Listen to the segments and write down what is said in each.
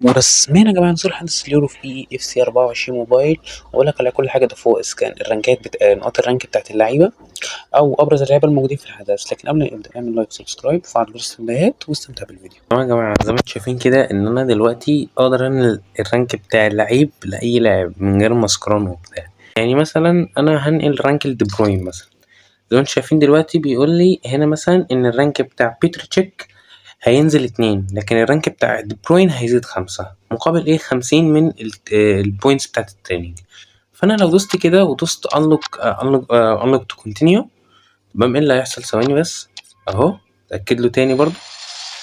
ورسميا يا جماعة نزول حدث اليورو في اف سي 24 موبايل، واقول لك على كل حاجة ده فوق اسكان الرانكات نقاط الرانك بتاعت اللعيبة او ابرز اللعيبة الموجودين في الحدث. لكن قبل ما نبدا اعمل لايك سبسكرايب وفعل جرس التنبيهات واستمتع بالفيديو. تمام يا جماعة، زي ما انتم شايفين كده ان انا دلوقتي اقدر انقل الرانك بتاع اللعيب لاي لاعب من غير ما اسكرانه وبتاع. يعني مثلا انا هنقل رانك لدي بروين مثلا، زي ما انتم شايفين دلوقتي بيقول لي هنا مثلا ان الرانك بتاع بيتر تشيك هينزل 2، لكن الرانك بتاع دي بروين هيزيد 5 مقابل ايه 50 من البوينتس بتاعت التريننج. فانا لو دوست كده ودوست unlock to continue، تمام، ايه اللي هيحصل؟ ثواني بس اهو، اتاكد له تاني برضو.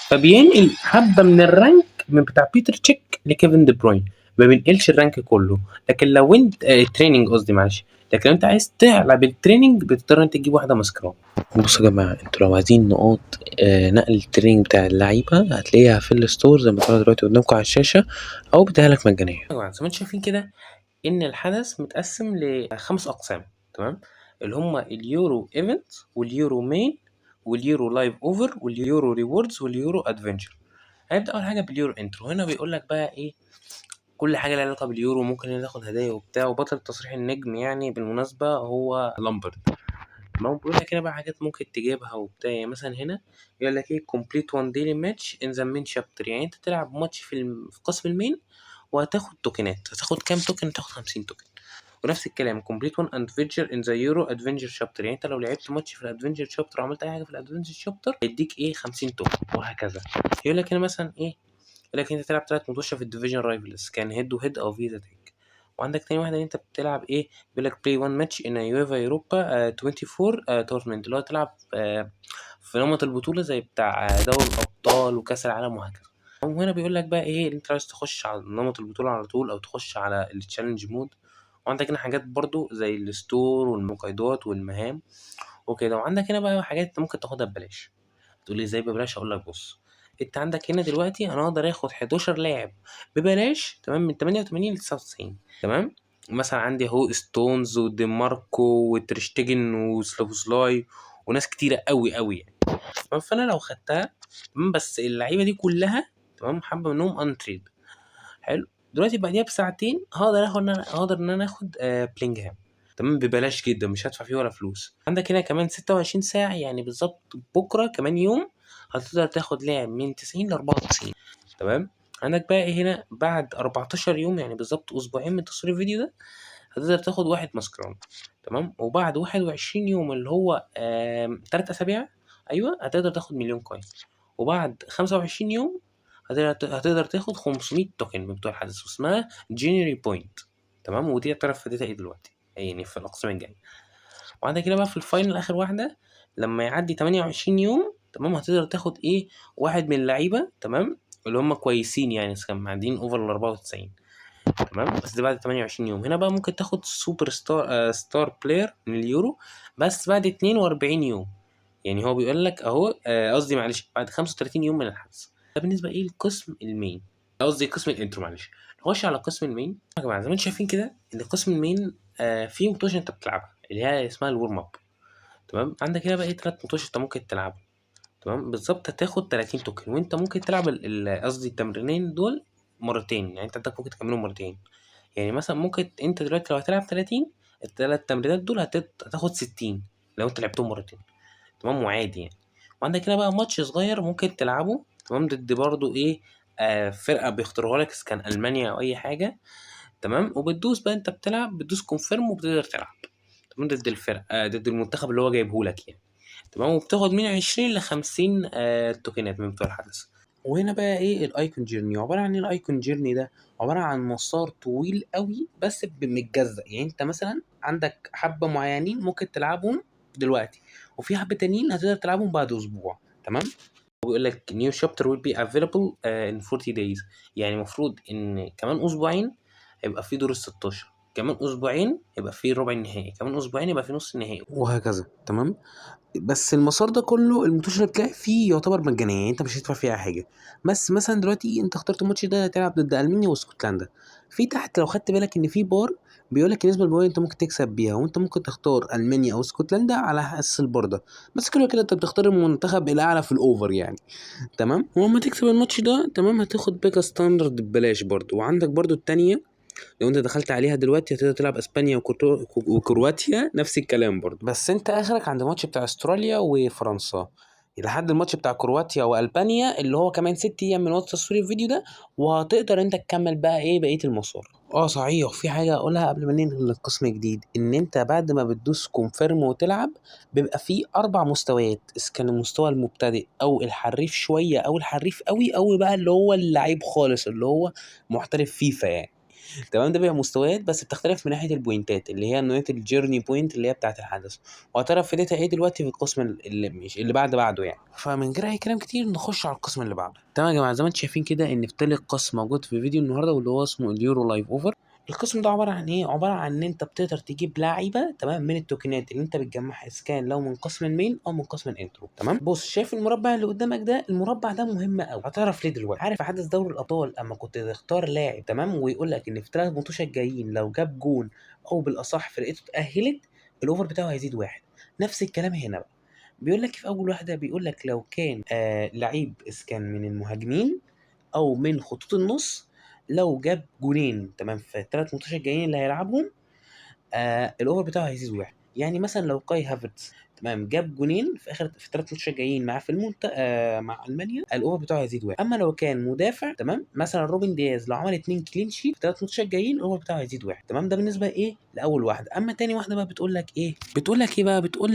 فبينقل حبه من الرانك من بتاع بيتر تشيك لكيفن دي بروين، ما بينقلش الرانك كله. لكن لو انت التريننج قصدي، معلش، لكن لو انت عايز تعلى بالتريننج بتضطر انت تجيب واحده ماسكرون. بصوا يا جماعه، انتوا لو عايزين نقاط نقل التريننج بتاع اللعيبه هتلاقيها في الستور زي ما طلع دلوقتي قدامكم على الشاشه، او بديها لك مجانيه. يا جماعه زي ما انتم شايفين كده ان الحدث متقسم لخمس اقسام، تمام، اللي هم اليورو ايفنت واليورو مين واليورو لايف اوفر واليورو ريوردز واليورو ادفنتشر. هنبدا اول حاجه باليورو انترو. هنا بيقول لك بقى ايه كل حاجه لها علاقه باليورو، ممكن ناخد هدايا وبتاع. وبطل تصريح النجم يعني بالمناسبه هو لامبرد. ما هو بيقول لك هنا بقى حاجات ممكن تجيبها وبتاع. يعني مثلا هنا يقول لك ايه كومبليت وان ديلي ماتش ان ذا مين شابتر، يعني انت تلعب ماتش في قسم المين وهتاخد توكنات. هتاخد كام توكن؟ هتاخد 50 توكن. ونفس الكلام كومبليت وان ادفنتشر ان ذا يورو ادفنتشر شابتر، يعني انت لو لعبت ماتش في الادفنتشر شابتر وعملت اي حاجه في الادفنتشر شابتر هيديك ايه 50 توكن، وهكذا. يقول لك هنا مثلا ايه، يقول لك انت تلعب 3 ماتشات في الديفيجن رايفلز، كان هيد تو هيد او فيزا تيك. وعندك تاني واحده ان انت بتلعب ايه، بيقول لك بلاي 1 ماتش ان يوفا يوروبا 24 تورنمنت، اللي هو تلعب في نمط البطوله زي بتاع دوري الابطال وكاس العالم وهكذا. وهنا بيقول لك بقى ايه انت عايز تخش على نمط البطوله على طول او تخش على التشالنج مود. وعندك هنا حاجات برضو زي الستور والمقايضات والمهام وكده. وعندك هنا بقى حاجات انت ممكن تاخدها ببلاش. تقول لي ازاي ببلاش؟ اقول لك بص، انت عندك هنا دلوقتي انا اقدر اخد 11 لاعب ببلاش، تمام، من 88 ل 99، تمام. مثلا عندي اهو ستونز ودي ماركو وتريشتجن وسلوفسلاي وناس كتيره قوي قوي يعني. تمام، فانا لو خدتها، تمام، بس اللعيبه دي كلها، تمام، حبه منهم انتريد. حلو. دلوقتي بعديها بساعتين هقدر ان انا اخد بلينجهام، تمام، ببلاش جدا، مش هدفع فيه ولا فلوس. عندك هنا كمان 26 ساعة، يعني بالظبط بكرة كمان يوم هتقدر تاخد لاعب من 90 ل 94، تمام. عندك بقى إيه هنا بعد 14 يوم، يعني بالظبط اسبوعين من تصوير الفيديو ده، هتقدر تاخد واحد ماسكرون، تمام. وبعد 21 يوم اللي هو 3 اسابيع، ايوه، هتقدر تاخد مليون كوين. وبعد 25 يوم هتقدر تاخد 500 توكن من بتوع الحدث، واسمها جينيري بوينت، تمام. ودي اعترف فادتها ايه دلوقتي يعني في الاقسام الجايه. وعندك هنا بقى في الفاينل اخر واحده، لما يعدي 28 يوم، تمام، هتقدر تاخد ايه واحد من اللعيبه، تمام، اللي هم كويسين يعني كانوا معديين اوفر ال 94، تمام. بس ده بعد 28 يوم. هنا بقى ممكن تاخد سوبر ستار بلاير من اليورو بس بعد 42 يوم. يعني هو بيقول لك اهو قصدي معلش بعد 35 يوم من الحدث. ده بالنسبه ايه لقسم المين، قصدي قسم الانترو، معلش. نخش على قسم المين يا جماعه. زي ما انتم شايفين كده ان قسم المين فيه مطوشه انت بتلعبها اللي هي اسمها الورم اب، تمام. عندك هنا بقى ايه 3 مطوشه انت ممكن تلعبها، تمام، بالظبط هتاخد 30 توكن. وانت ممكن تلعب قصدي التمرينين دول مرتين، يعني انت عندك ممكن تعملهم مرتين. يعني مثلا ممكن انت دلوقتي لو هتلعب 30، الثلاث تمرينات دول هتاخد 60 لو انت لعبتهم مرتين، تمام، وعادي يعني. وعندك هنا بقى ماتش صغير ممكن تلعبه، تمام، ضد برضو ايه فرقة بيختاروها لك، إذا كان ألمانيا أو أي حاجة، تمام. وبتدوس بقى أنت بتلعب، بتدوس كونفيرم وبتقدر تلعب، تمام، ضد الفرقة ضد المنتخب اللي هو جايبه لك يعني، تمام. وبتاخد من 20 ل 50 توكنات من بتوع الحدث. وهنا بقى ايه الايكون جيرني عباره عن ايه؟ الايكون جيرني ده عباره عن مسار طويل قوي بس متجزأ. يعني انت مثلا عندك حبه معينين ممكن تلعبهم دلوقتي، وفي حبه تانيين هتقدر تلعبهم بعد اسبوع، تمام. وبيقول لك new chapter will be available in 40 days، يعني المفروض ان كمان اسبوعين هيبقى في دور ال 16، كمان اسبوعين يبقى في ربع النهائي، كمان اسبوعين يبقى في نص النهائي، وهكذا، تمام. بس المسار ده كله الماتش اللي بتلعب فيه يعتبر مجانية، يعني انت مش هتدفع فيها أي حاجة. بس مثلا دلوقتي انت اخترت الماتش ده هتلعب ضد ألمانيا واسكتلندا، في تحت لو خدت بالك ان في بار بيقول لك النسبه المئويه انت ممكن تكسب بيها، وانت ممكن تختار المانيا او اسكتلندا على اساس البورده، بس كده كده انت بتختار المنتخب الاعلى في الاوفر يعني. تمام، ولما تكسب الماتش ده تمام هتاخد بيكا ستاندرد ببلاش برضو. وعندك برضو التانية لو انت دخلت عليها دلوقتي هتقدر تلعب اسبانيا وكرواتيا نفس الكلام برضو، بس انت اخرك عند الماتش بتاع استراليا وفرنسا لحد الماتش بتاع كرواتيا والبانيا اللي هو كمان 6 ايام من وقت تصوير الفيديو ده، وهتقدر انت تكمل بقى ايه بقيه المسار. صحيح، في حاجه اقولها قبل ما ننقل للقسم الجديد، ان انت بعد ما بتدوس كونفيرم وتلعب بيبقى في 4 مستويات، اذا كان المستوى المبتدئ او الحريف شويه او الحريف قوي قوي بقى اللي هو اللعيب خالص اللي هو محترف فيفا يعني. تمام، ده بيبقى مستويات بس بتختلف من ناحيه البوينتات اللي هي نوعيه الجيرني بوينت اللي هي بتاعه الحدث، وهتعرف فيديتها ايه دلوقتي في القسم اللي مش اللي بعده يعني. فمن غير اي كلام كتير نخش على القسم اللي بعده. تمام يا جماعه، زي ما انتم شايفين كده ان في تالت قسم موجود في فيديو النهارده واللي هو اسمه اليورو لايف اوفر. القسم ده عباره عن ايه؟ عباره عن ان انت بتقدر تجيب لعيبه تمام من التوكنات اللي انت بتجمعها اسكان لو من قسم المين او من قسم الانترو. تمام، بص شايف المربع اللي قدامك ده؟ المربع ده مهم قوي، هتعرف ليه دلوقتي. عارف في حدث دوري الابطال اما كنت تختار لاعب تمام ويقول لك ان في 3 ماتشات جايين لو جاب جون او بالاصح فرقته اتاهلت الاوفر بتاعه هيزيد واحد؟ نفس الكلام هنا بقى. بيقول لك في اول واحده بيقول لك لو كان لعيب اسكان من المهاجمين او من خطوط النص لو جاب جونين تمام في ال3 ماتشات جايين اللي هيلعبهم الاوفر بتاعه هيزيد واحد. يعني مثلا لو كاي هافرتز تمام جاب جونين في اخر في ال3 ماتشات جايين معاه في مع المانيا الاوفر بتاعه هيزيد واحد. اما لو كان مدافع تمام مثلا روبن دياز لو عمل 2 كلين شيت في 3 ماتشات جايين الاوفر بتاعه هيزيد واحد. تمام، ده بالنسبه ايه لاول واحده. اما تاني واحده بقى بتقول لك ايه؟ بتقول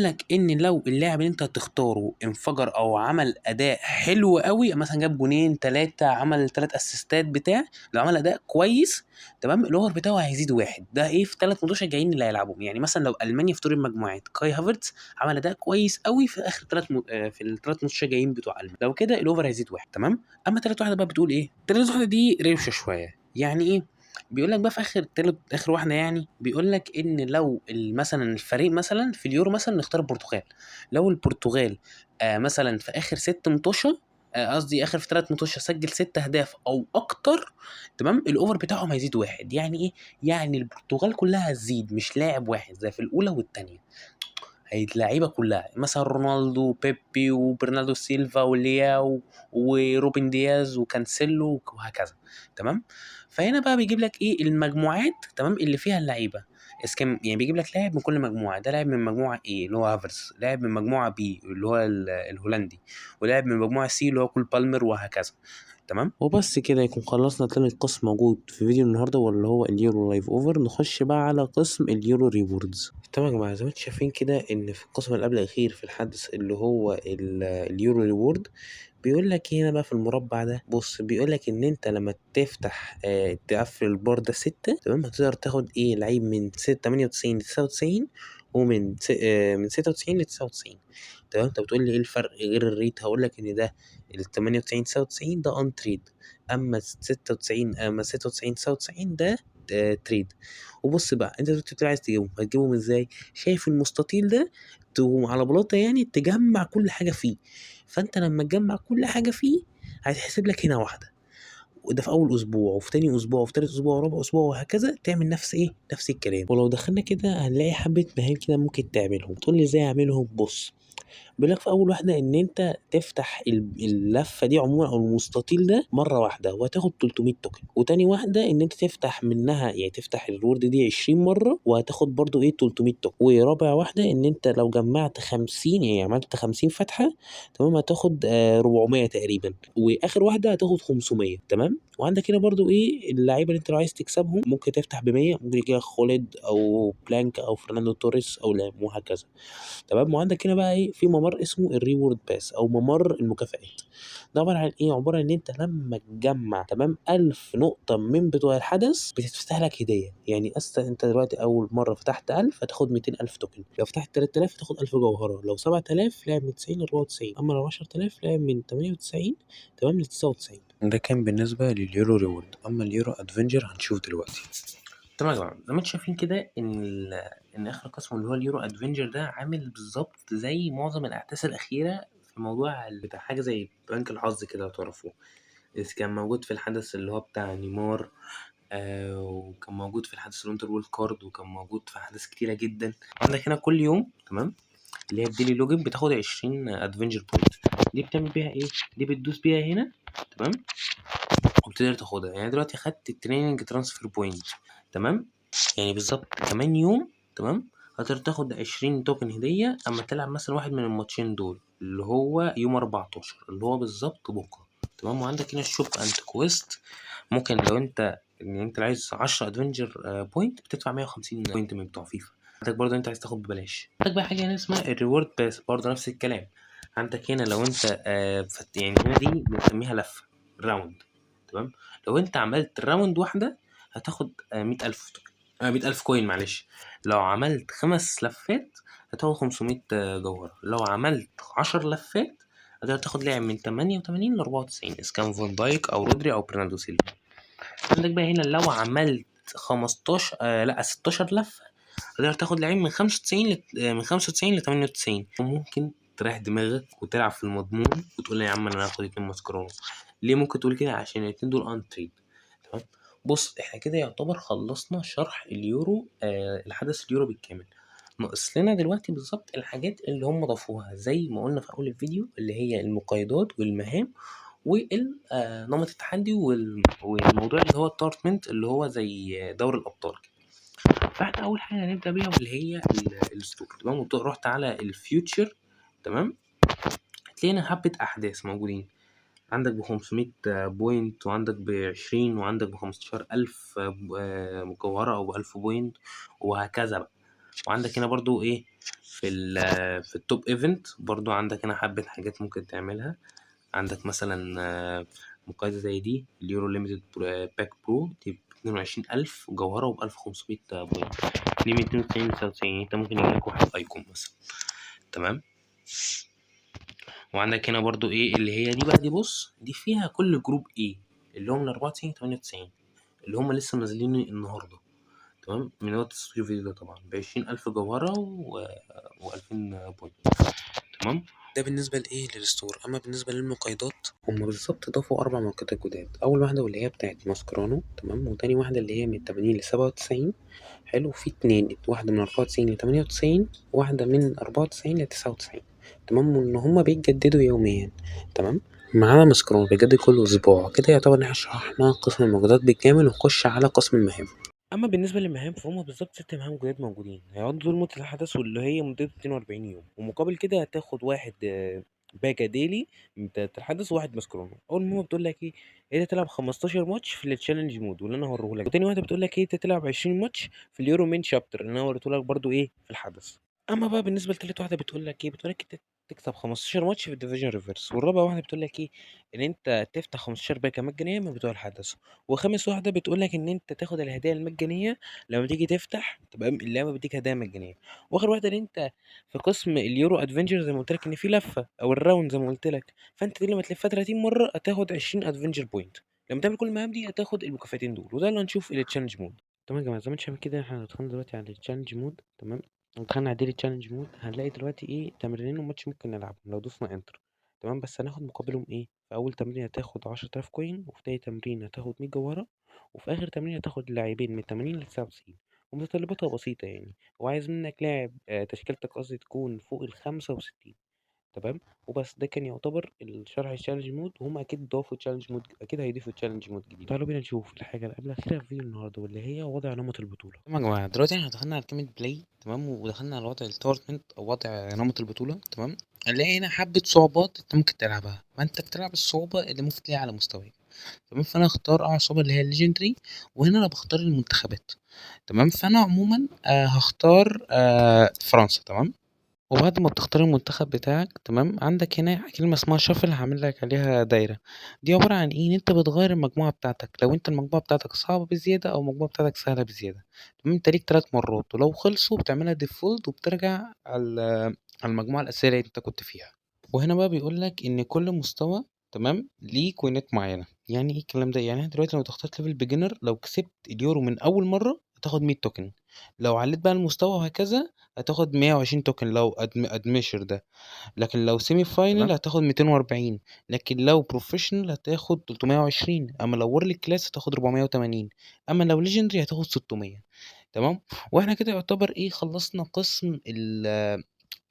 لك ان لو اللاعب اللي انت هتختاره انفجر او عمل اداء حلو قوي، مثلا جاب جونين 3 عمل 3 اسيستات بتاع، لو عمل اداء كويس تمام الاوفر بتاعه هيزيد واحد. ده ايه في 3 ماتشات جايين اللي هيلعبهم. يعني مثلا لو المانيا في دور المجموعات كاي هافرتز عمل اداء كويس قوي في اخر في ال3 ماتشات جايين بتوع المانيا، لو كده الاوفر هيزيد واحد. تمام، اما تالت واحده بقى بتقول ايه؟ تالت واحده دي روشه شويه. يعني ايه؟ بيقول لك بقى في اخر واحده، يعني بيقول لك ان لو مثلا الفريق مثلا في اليورو مثلا نختار البرتغال، لو البرتغال مثلا في اخر 6 ماتشات قصدي اخر في 3 ماتشات سجل 6 اهداف او اكتر تمام الاوفر بتاعهم هيزيد واحد. يعني ايه؟ يعني البرتغال كلها هتزيد مش لاعب واحد زي في الاولى والثانيه، هي اللعيبه كلها مثلا رونالدو وبيبي وبرناردو سيلفا ولياو وروبن دياز وكانسيلو وهكذا. تمام، فهنا بقى بيجيب لك ايه المجموعات تمام اللي فيها اللعيبه اسكان. يعني بيجيب لك لاعب من كل مجموعه، ده لاعب من مجموعه ايه اللي هو هافرز، لاعب من مجموعه بي اللي هو الهولندي، ولاعب من مجموعه سي اللي هو كول بالمر وهكذا. تمام، وبس كده يكون خلصنا تاني قسم موجود في فيديو النهارده واللي هو اليورو لايف اوفر. نخش بقى على قسم اليورو ريوردز. تمام يا جماعه، زي ما انتم شايفين كده ان في القسم اللي قبل الاخير في الحدث اللي هو اليورو ريورد بيقول لك هنا بقى في المربع ده. بص بيقول لك ان انت لما تفتح تقفل البوردة 6 تمام هتقدر تاخد ايه لعيب من 98 ل 99 ومن من 96 ل 99. تمام، انت بتقول لي ايه الفرق غير الريت؟ هقول لك ان ده ال 98 99 ده ان تريد، اما 96 99 ده تريد. وبص بقى انت دلوقتي عايز تجيبهم، هتجيبهم ازاي؟ شايف المستطيل ده؟ تقوم على بلاطه يعني تجمع كل حاجه فيه، فانت لما تجمع كل حاجه فيه هيتحسب لك هنا واحده، وده في اول اسبوع وفي تاني اسبوع وفي تالت اسبوع ورابع اسبوع وهكذا تعمل نفس الكلام. ولو دخلنا كده هنلاقي حبه مهام كده ممكن تعملهم. تقول لي ازاي اعملهم؟ بص بيقول لك في اول واحده ان انت تفتح اللفه دي عموما او المستطيل ده مره واحده وهتاخد 300 توكن، وتاني واحده ان انت تفتح منها يعني تفتح الورد دي 20 مره وهتاخد برضو ايه 300 توكن، ورابع واحده ان انت لو جمعت 50 يعني عملت 50 فتحه تمام هتاخد 400 تقريبا، واخر واحده هتاخد 500. تمام، وعندك هنا برضو ايه اللعيبه اللي انت لو عايز تكسبهم ممكن تفتح ب 100، ممكن يجي لك خالد او بلانك او فرناندو توريس او لام وهكذا. تمام، وعندك هنا بقى ايه في ممر اسمه الريورد باس او ممر المكافآت. ده عباره عن ايه؟ عباره ان انت لما تجمع تمام 1000 نقطه من بتوع الحدث بتتفتح لك هديه. يعني انت دلوقتي اول مره فتحت 1000 هتاخد 200,000 توكن، لو فتحت 3000 هتاخد 1000 جوهره، لو 7000 لعب من 90 ل 94، اما لو 10000 لعب من 98 تمام ل 99. ده كان بالنسبه لليورو ريورد. اما اليورو ادفنجر هنشوف دلوقتي. تمام يا جماعه، زي ما انتم شايفين كده ان اخر قسم اللي هو اليورو ادفنجر ده عامل بالظبط زي معظم الاحداث الاخيره في موضوع بتاع حاجه زي بنك الحظ كده لو تعرفوه، إذ كان موجود في الحدث اللي هو بتاع نيمار وكان موجود في الحدث الوينتر وورلد كارد، وكان موجود في أحداث كتيرة جدًا. عندك هنا كل يوم تمام، اللي هي الdaily login بتاخد 20 adventure point. دي بتعمل بيها إيه؟ دي بتدوس بيها هنا تمام، وبتقدر تاخدها. يعني دلوقتي خدت الtraining transfer point تمام، يعني بالضبط كمان يوم تمام، هتقدر تاخد 20 توكن هدية أمّا تلعب مثلًا واحد من الماتشين دول، اللي هو يوم 14 اللي هو بالضبط بكرة تمام. وعندك هنا الshop and quest، ممكن لو أنت عايز 10 adventure point بتدفع 150 point من بتوع فيفا. عندك برضه أنت عايز تاخد ببلاش، عندك بقى حاجة هنا اسمها الreward pass برضه نفس الكلام. عندك هنا لو أنت يعني هنا دي بنسميها لفة round تمام، لو أنت عملت راوند واحدة هتاخد 100,000 توكن، 100,000 كوين معلش. لو عملت 5 لفات هتاخد 500 جوهرة. لو عملت 10 لفات هتقدر تاخد لاعب من 88 ل94، إذا كان فان دايك أو رودري أو برناردو سيلفا. عندك بقى هنا لو عملت 15 لأ 16 لفة هتقدر تاخد لعيب من 95 من 95 ل98. وممكن تريح دماغك وتلعب في المضمون وتقول لي يا عم انا هاخد 2 ماسكرون. ليه ممكن تقول كده؟ عشان الاتنين دول ان تريد تمام. بص احنا كده يعتبر خلصنا شرح اليورو، الحدث اليورو بالكامل. ناقص لنا دلوقتي بالظبط الحاجات اللي هم ضافوها زي ما قلنا في اول الفيديو، اللي هي المقايضات والمهام ونمط التحدي والموضوع اللي هو التورنمنت اللي هو زي دوري الابطال. فاحنا اول حاجه هنبدا بيها واللي هي الستور تمام. رحت على الفيوتشر تمام، هتلاقينا حبه احداث موجودين. عندك ب500 بوينت، وعندك ب20، وعندك ب15,000 مجوهرة أو ب1000 بوينت، وهكذا بقى. وعندك هنا برضو إيه في التوب ايفنت برضو عندك هنا حبة حاجات ممكن تعملها. عندك مثلا مقايضة زي دي اليورو ليميتد باك برو دي ب22,000 جوهرة وب1500 بوينت، دي من 92 ل99. انت ممكن يجيلك واحد ايكون مثلا تمام. وعندك هنا برضو ايه اللي هي دي بقى، دي بص دي فيها كل جروب ايه اللي هم من 94 98 اللي هم لسه نازلين النهارده تمام، من وقت تصوير الفيديو ده طبعا ب20,000 جوهرة و2000 بوينت تمام. ده بالنسبة لإيه للستور. أما بالنسبة للمقايضات هما بالظبط ضافوا 4 مقايضات جداد. أول واحدة واللي هي بتاعت ماسكرانو تمام، وتاني واحدة اللي هي من 80 ل97 حلو، في اتنين، واحدة من 94 ل98، وواحدة من 94 ل99 تمام، وإن هما بيتجددوا يوميا تمام. معانا ماسكرانو بيجدد كل أسبوع. كده يعتبر إن احنا شرحنا قسم المقايضات بالكامل، ونخش على قسم المهام. اما بالنسبه للمهام فهم بالظبط 6 مهام جداد موجودين هيقعدوا طول مده الحدث، واللي هي مدته 42 يوم. ومقابل كده هتاخد واحد باجا ديلي بتاعت الحدث، وواحد ماسكرونو. اول مهمه بتقول لك ايه؟ انت تلعب 15 ماتش في التشالنج مود واللي انا هوريه لك. وتاني واحده بتقول لك ايه؟ انت تلعب 20 ماتش في اليورو مين شابتر اللي انا وريته لك برضو ايه في الحدث. اما بقى بالنسبه لتالت واحده بتقول لك ايه؟ بتقول لك انت تكسب 15 ماتش في الديفيجن ريفرس. والرابع واحده بتقول لك ايه؟ ان انت تفتح 15 باكه مجانيه من بتوع الحدث. وخامس واحده بتقول لك ان انت تاخد الهدايا المجانيه لما تيجي تفتح، تبقى اللعبه بتديك هدايا مجانيه. واخر واحده ان انت في قسم اليورو ادفنجر زي ما قلت لك ان في لفه او الراوند زي ما قلت لك، فانت دي لما تلفها 30 مره هتاخد 20 ادفنجر بوينت. لما تعمل كل المهام دي هتاخد المكافئين دول. وده اللي هنشوف التشالنج مود. تمام يا جماعه، زي ما انتم شايفين كده احنا دخلنا دلوقتي على التشالنج مود تمام. لو دخلنا على ديلي تشالنج مود هنلاقي دلوقتي ايه؟ تمرينين وماتش ممكن نلعبهم لو دوسنا انتر تمام. بس هناخد مقابلهم ايه؟ في اول تمرين هتاخد 10,000 كوين، وفي تاني تمرين هتاخد 100 جوهره، وفي آخر تمرين هتاخد لاعبين من 80 ل99. ومتطلباتها بسيطة يعني. هو عايز منك لاعب تشكيلتك قصدي تكون فوق ال65 تمام. وبس ده كان يعتبر الشرح التشالنج مود. وهم أكيد ضافوا تشالنج مود، أكيد هيضيفوا تشالنج مود جديد. تعالوا بينا نشوف الحاجة اللي قبل الأخيرة في فيديو النهاردة واللي هي وضع نمط البطولة. تمام يا جماعة، دلوقتي احنا دخلنا على كلمة بلاي تمام، ودخلنا على وضع التورنمنت أو وضع نمط البطولة تمام. هنلاقي هنا حبة صعوبات انت ممكن تلعبها، فانت بتلعب الصعوبة اللي ممكن تلاقيها على مستواك تمام. فانا اختار اعصاب اللي هي الليجندري، وهنا انا بختار المنتخبات تمام. فانا عموما هختار فرنسا تمام. وبعد ما بتختار المنتخب بتاعك تمام، عندك هنا كلمة اسمها شافل هعمل لك عليها دايرة. دي عبارة عن ايه؟ ان انت بتغير المجموعة بتاعتك لو انت المجموعة بتاعتك صعبة بزيادة او المجموعة بتاعتك سهلة بزيادة تمام. انت ليك 3 مرات، ولو خلصوا بتعملها ديفولت وبترجع على المجموعة الأساسية اللي انت كنت فيها. وهنا بقى بيقول لك ان كل مستوى تمام ليه كوينات معينة. يعني ايه الكلام ده؟ يعني أنا دلوقتي لو تختار ليفل بيجنر، لو كسبت اليورو من اول مرة هتاخد 100 توكن. لو علّيت بقى المستوى وهكذا هتاخد 120 token لو admesher ده، لكن لو semi final تمام. هتاخد 240، لكن لو professional هتاخد 320، أمّا لو world class هتاخد 480، أمّا لو legendary هتاخد 600. تمام. وإحنا كده يعتبر إيه خلّصنا قسم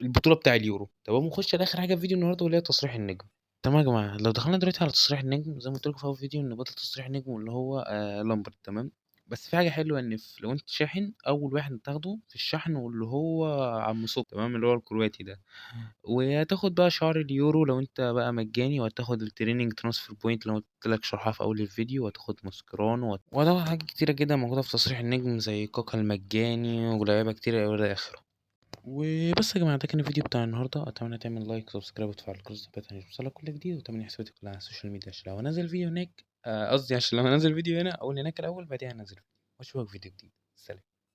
البطولة بتاع اليورو. تمام. ونخش على آخر حاجة في فيديو النهارده واللي هي تصريح النجم. تمام يا جماعة، لو دخلنا دلوقتي على تصريح النجم زي ما قُلت لكم في أول فيديو إن بدل تصريح النجم واللي هو لامبرد. تمام. بس في حاجة حلوة إن لو أنت شاحن أول واحد هتاخده في الشحن واللي هو عم صُبحي. تمام. اللي هو الكرواتي ده. وهتاخد بقى شعار اليورو لو أنت بقى مجاني، وهتاخد الtraining transfer point اللي أنا قُلت لك شرحها في أول الفيديو، وهتاخد ماسكرانو وهتاخد حاجات كتيرة جدًا موجودة في تصريح النجم زي كاكا المجاني ولاعيبة كتيرة أوي إلى آخره. وبس يا جماعة ده كان الفيديو بتاع النهارده، أتمنى تعمل لايك وسبسكرايب وتفعل الجرس عشان يوصلك كل جديد، وتابعني حساباتي كلها على السوشيال ميديا عشان لو هانزل فيديو هناك قصدي عشان لو هانزل فيديو هنا أقول هناك الأول بعدين هانزل وأشوفك في فيديو جديد. سلام.